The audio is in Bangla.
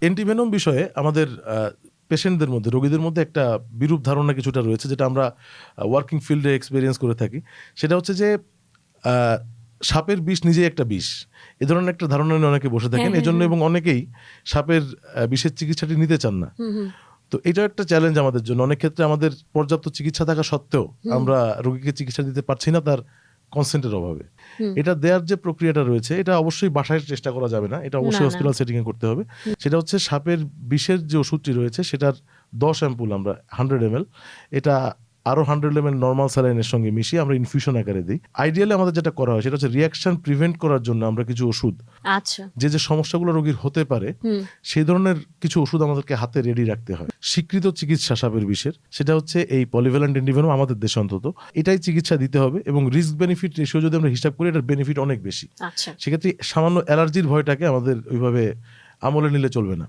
অ্যান্টিভেনম বিষয়ে আমাদের পেশেন্টদের মধ্যে, রোগীদের মধ্যে একটা বিরূপ ধারণা কিছুটা রয়েছে, যেটা আমরা ওয়ার্কিং ফিল্ডে এক্সপেরিয়েন্স করে থাকি। সেটা হচ্ছে যে সাপের বিষ নিজেই একটা বিষ, এ ধরনের একটা ধারণা নিয়ে অনেকে বসে থাকেন। এজন্য এবং অনেকেই সাপের বিষের চিকিৎসাটি নিতে চান না। তো এটা একটা চ্যালেঞ্জ আমাদের জন্য। অনেক ক্ষেত্রে আমাদের পর্যাপ্ত চিকিৎসা থাকা সত্ত্বেও আমরা রোগীকে চিকিৎসা দিতে পারছি না তার কনসেন্টের অভাবে। এটা দেওয়ার যে প্রক্রিয়াটা রয়েছে, এটা অবশ্যই বাসায় চেষ্টা করা যাবে না, এটা অবশ্যই হসপিটাল সেটিংয়ে করতে হবে। সেটা হচ্ছে সাপের বিষের যে ওষুধটি রয়েছে সেটার 10 অ্যাম্পুল আমরা 100 ml, এটা আরো 100 ml নর্মাল স্যালাইনের সঙ্গে মিশিয়ে আমরা ইনফিউশন আকারে দিই। আইডিয়ালি আমাদের যেটা করা হয় সেটা হচ্ছে রিয়াকশন প্রিভেন্ট করার জন্য আমরা কিছু ওষুধ, আচ্ছা, যে সমস্যাগুলো রোগীর হতে পারে সেই ধরনের কিছু ওষুধ আমাদেরকে হাতে রেডি রাখতে হয়। স্বীকৃত চিকিৎসা সাপের বিষের সেটা হচ্ছে এই পলিভ্যালেন্ট অ্যান্টিভেনম, আমাদের দেশে অন্তত এটাই চিকিৎসা দিতে হবে। এবং রিস্ক বেনিফিট রেশিও যদি আমরা হিসাব করি, এটার বেনিফিট অনেক বেশি। আচ্ছা। সেক্ষেত্রে সামান্য অ্যালার্জির ভয়টাকে আমাদের ওইভাবে আমলে নিলে চলবে না।